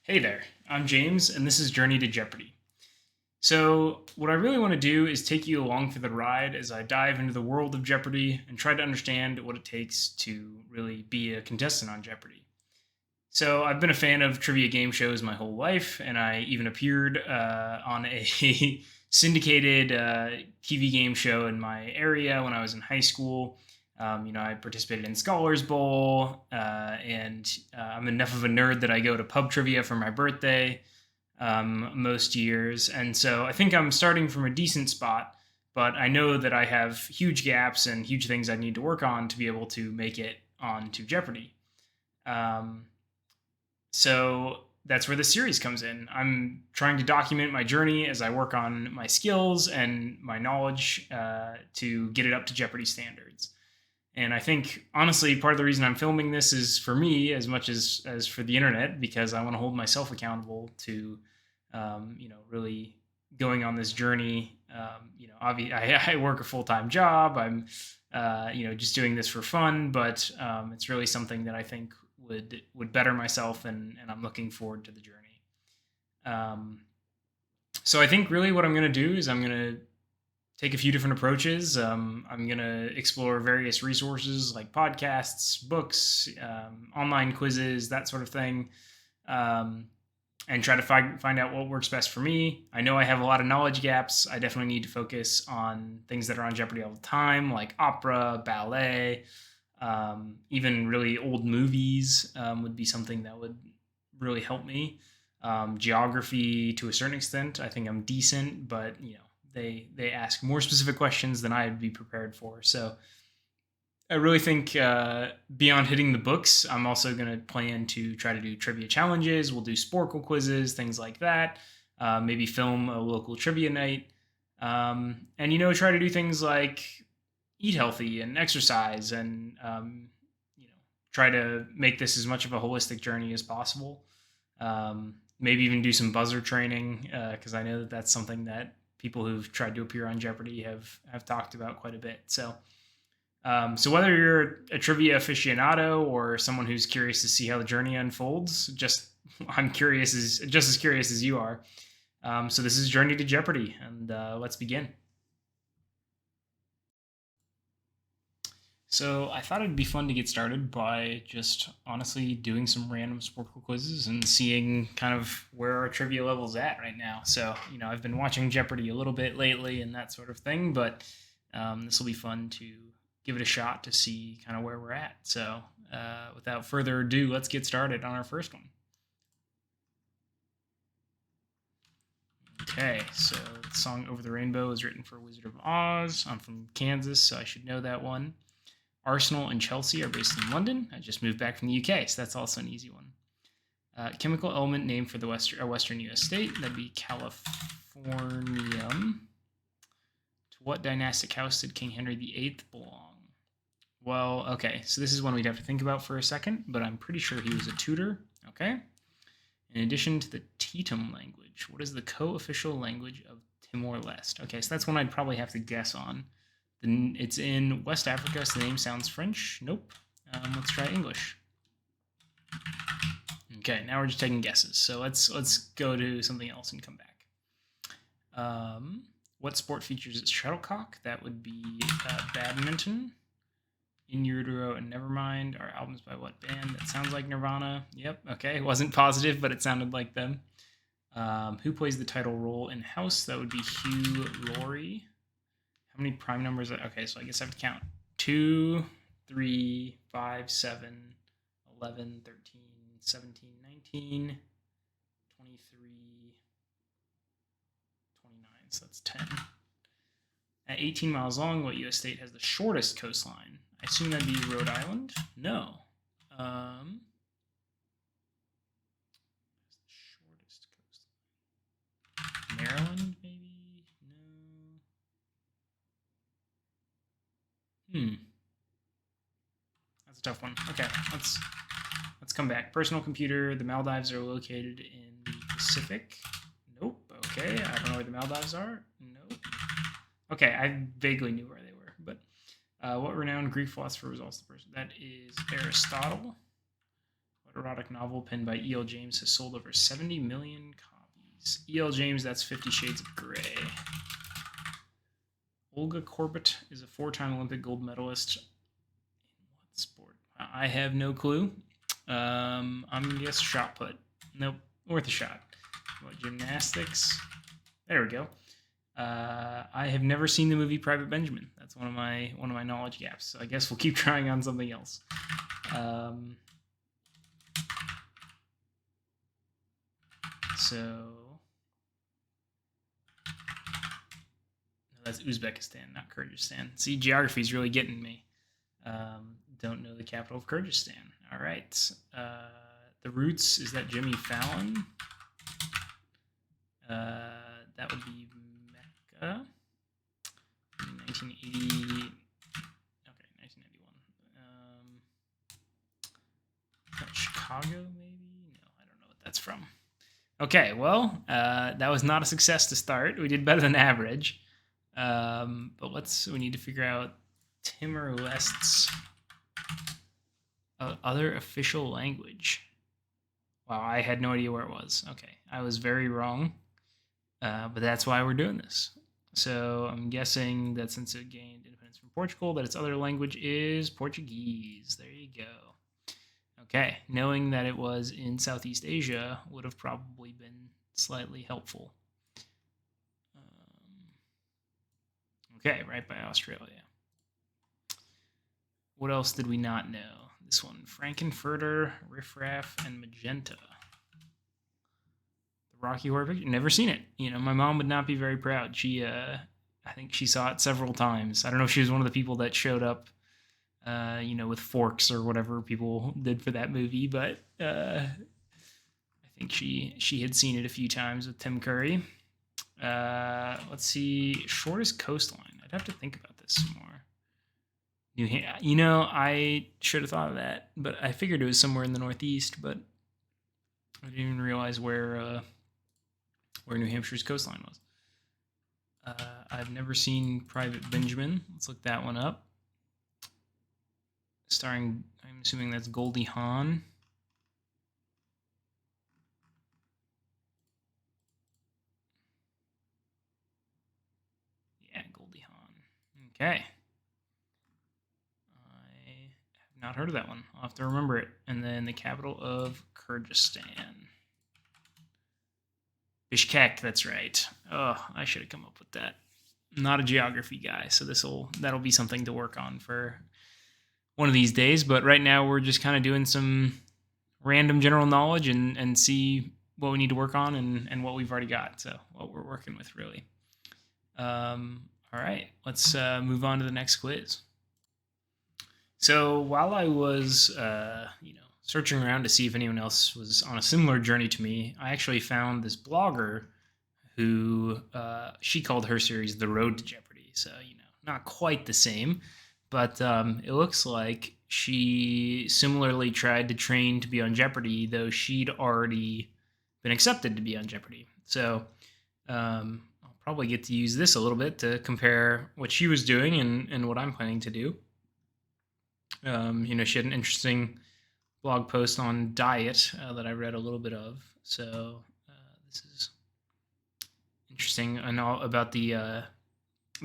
Hey there, I'm James, and this is Journey to Jeopardy. So, what I really want to do is take you along for the ride as I dive into the world of Jeopardy and try to understand what it takes to really be a contestant on Jeopardy. So, I've been a fan of trivia game shows my whole life, and I even appeared on a syndicated TV game show in my area when I was in high school. I participated in Scholars Bowl, and I'm enough of a nerd that I go to pub trivia for my birthday most years. And so I think I'm starting from a decent spot, but I know that I have huge gaps and huge things I need to work on to be able to make it on to Jeopardy. Um, so that's where the series comes in. I'm trying to document my journey as I work on my skills and my knowledge to get it up to Jeopardy standards. And I think, honestly, part of the reason I'm filming this is for me as much as for the internet, because I want to hold myself accountable to, really going on this journey. I work a full time job. I'm, just doing this for fun, but it's really something that I think would better myself, and I'm looking forward to the journey. Um, so I think really what I'm going to do is I'm going to take a few different approaches. I'm going to explore various resources like podcasts, books, online quizzes, that sort of thing, um, and try to find out what works best for me. I know I have a lot of knowledge gaps. I definitely need to focus on things that are on Jeopardy all the time, like opera, ballet, even really old movies would be something that would really help me. Geography to a certain extent, I think I'm decent, but they ask more specific questions than I'd be prepared for. So I really think beyond hitting the books, I'm also going to plan to try to do trivia challenges. We'll do Sporkle quizzes, things like that. Maybe film a local trivia night, and try to do things like eat healthy and exercise, and try to make this as much of a holistic journey as possible. Maybe even do some buzzer training because I know that that's something that people who've tried to appear on Jeopardy have talked about quite a bit. So whether you're a trivia aficionado or someone who's curious to see how the journey unfolds, I'm just as curious as you are. So this is Journey to Jeopardy, and let's begin. So I thought it'd be fun to get started by just honestly doing some random Sporkle quizzes and seeing kind of where our trivia level's at right now. So I've been watching Jeopardy a little bit lately and that sort of thing, but this will be fun to give it a shot to see kind of where we're at. So without further ado, let's get started on our first one. Okay, so the song Over the Rainbow is written for Wizard of Oz. I'm from Kansas, so I should know that one. Arsenal and Chelsea are based in London. I just moved back from the UK, so that's also an easy one. Chemical element named for the western U.S. state, that'd be Californium. To what dynastic house did King Henry VIII belong? Well, okay, so this is one we'd have to think about for a second, but I'm pretty sure he was a Tudor. Okay. In addition to the Tetum language, what is the co-official language of Timor-Leste? Okay, so that's one I'd probably have to guess on. It's in West Africa, so the name sounds French. Nope. Let's try English. Okay, now we're just taking guesses. So let's go to something else and come back. What sport features its shuttlecock? That would be badminton. In Utero and Nevermind are albums by what band? That sounds like Nirvana. Yep. Okay, wasn't positive, but it sounded like them. Who plays the title role in House? That would be Hugh Laurie. How many prime numbers? Okay, so I guess I have to count. 2, 3, 5, 7, 11, 13, 17, 19, 23, 29. So that's 10. At 18 miles long, what U.S. state has the shortest coastline? I assume that'd be Rhode Island? No. The shortest coastline. Maryland, maybe? No. That's a tough one. Okay, let's come back. Personal computer. The Maldives are located in the Pacific. Nope. Okay, I don't know where the Maldives are. Nope. Okay, I vaguely knew where they were, but what renowned Greek philosopher was also the person? That is Aristotle. What What erotic novel penned by E.L. James has sold over 70 million copies? E.L. James, that's 50 Shades of Grey. Olga Korbut is a 4-time Olympic gold medalist. In what sport? I have no clue. I'm going to guess shot put. Nope. Worth a shot. What, gymnastics? There we go. I have never seen the movie Private Benjamin. That's one of my knowledge gaps. So I guess we'll keep trying on something else. So that's Uzbekistan, not Kyrgyzstan. See, geography is really getting me. Don't know the capital of Kyrgyzstan. All right. The Roots, is that Jimmy Fallon? That would be Mecca. 1980. Okay, 1991. Chicago, maybe? No, I don't know what that's from. Okay, well, that was not a success to start. We did better than average. But we need to figure out Timor-Leste's other official language. Wow, I had no idea where it was. Okay, I was very wrong. But that's why we're doing this. So I'm guessing that since it gained independence from Portugal, that its other language is Portuguese. There you go. Okay, knowing that it was in Southeast Asia would have probably been slightly helpful. Okay, right by Australia. What else did we not know? This one, Frankenfurter, Riffraff, and Magenta. Rocky Horror Picture. Never seen it. My mom would not be very proud. I think she saw it several times. I don't know if she was one of the people that showed up, with forks or whatever people did for that movie, but I think she had seen it a few times with Tim Curry. Let's see, shortest coastline. I'd have to think about this some more. I should have thought of that, but I figured it was somewhere in the Northeast, but I didn't even realize where New Hampshire's coastline was. I've never seen Private Benjamin. Let's look that one up. Starring, I'm assuming that's Goldie Hawn. Yeah, Goldie Hawn. Okay. I have not heard of that one. I'll have to remember it. And then the capital of Kyrgyzstan. Bishkek, that's right. Oh, I should have come up with that. I'm not a geography guy, so that'll be something to work on for one of these days. But right now we're just kind of doing some random general knowledge and see what we need to work on and what we've already got. So what we're working with, really. All right, let's move on to the next quiz. So while I was, searching around to see if anyone else was on a similar journey to me, I actually found this blogger who she called her series The Road to Jeopardy. So, not quite the same, but it looks like she similarly tried to train to be on Jeopardy, though she'd already been accepted to be on Jeopardy. So I'll probably get to use this a little bit to compare what she was doing and what I'm planning to do. She had an interesting blog post on diet that I read a little bit of. So this is interesting, and all about the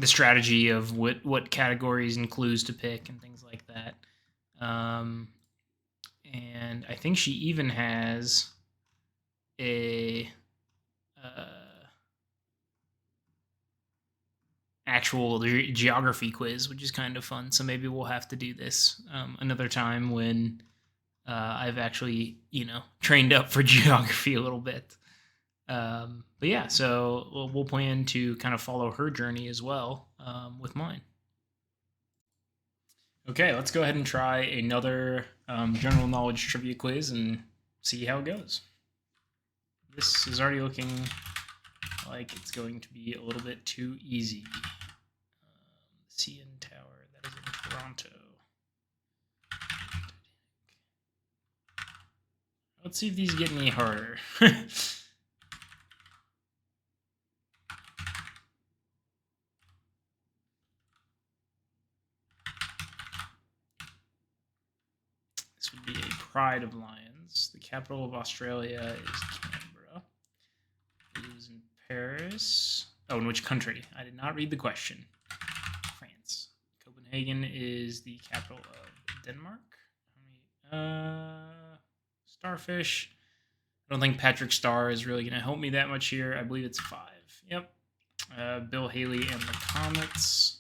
strategy of what categories and clues to pick and things like that. And I think she even has a actual geography quiz, which is kind of fun. So maybe we'll have to do this another time when I've actually, trained up for geography a little bit. But yeah, so we'll plan to kind of follow her journey as well with mine. Okay, let's go ahead and try another general knowledge trivia quiz and see how it goes. This is already looking like it's going to be a little bit too easy. CN Tower, that is in Toronto. Let's see if these get any harder. This would be a Pride of Lions. France. The capital of Australia is Canberra. Blue is in Paris. Oh, in which country? I did not read the question. France. Copenhagen is the capital of Denmark. Starfish. I don't think Patrick Star is really going to help me that much here. I believe it's 5. Yep. Bill Haley and the Comets.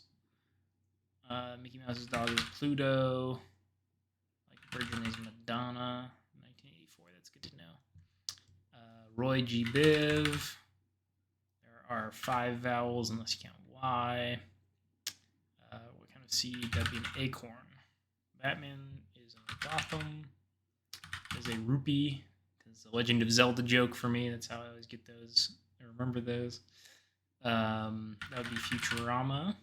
Mickey Mouse's dog is Pluto. Like Virgin is Madonna. 1984. That's good to know. Roy G. Biv. There are 5 vowels unless you count Y. What kind of seed? That'd be an acorn. Batman is in Gotham. There's a rupee. It's a Legend of Zelda joke for me. That's how I always get those. I remember those. That would be Futurama. I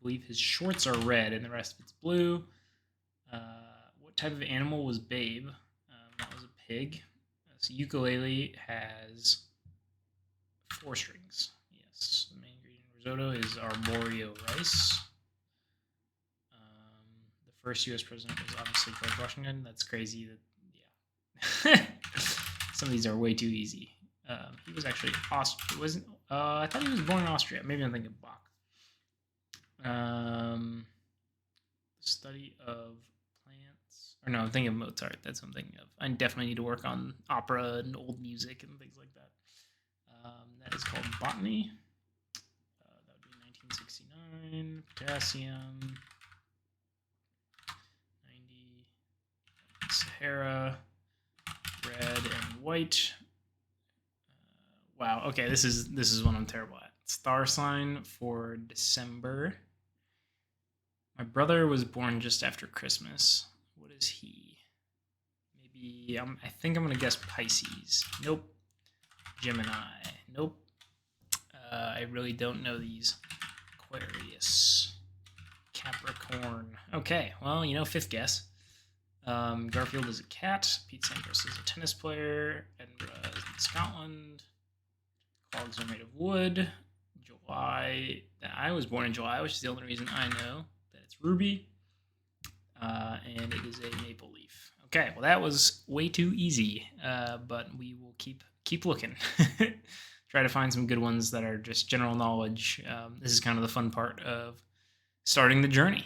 believe his shorts are red and the rest of it's blue. What type of animal was Babe? That was a pig. So ukulele has 4 strings. Yes. The main ingredient in risotto is arborio rice. The first U.S. president was obviously George Washington. That's crazy. Yeah. Some of these are way too easy. He was actually Austrian. Wasn't? I thought he was born in Austria. Maybe I'm thinking Bach. Study of plants. Or no, I'm thinking of Mozart. That's what I'm thinking of. I definitely need to work on opera and old music and things like that. That is called botany. That would be 1969. Potassium. 90. Sahara. Red and white. Wow. Okay, this is one I'm terrible at. Star sign for December. My brother was born just after Christmas. What is he? Maybe I think I'm gonna guess Pisces. Nope. Gemini. Nope. I really don't know these. Aquarius. Capricorn. Okay. Well, 5th guess. Garfield is a cat. Pete Sampras is a tennis player. Edinburgh is in Scotland. Clogs are made of wood. July. I was born in July, which is the only reason I know that it's Ruby. And it is a maple leaf. Okay, well that was way too easy, but we will keep looking. Try to find some good ones that are just general knowledge. This is kind of the fun part of starting the journey.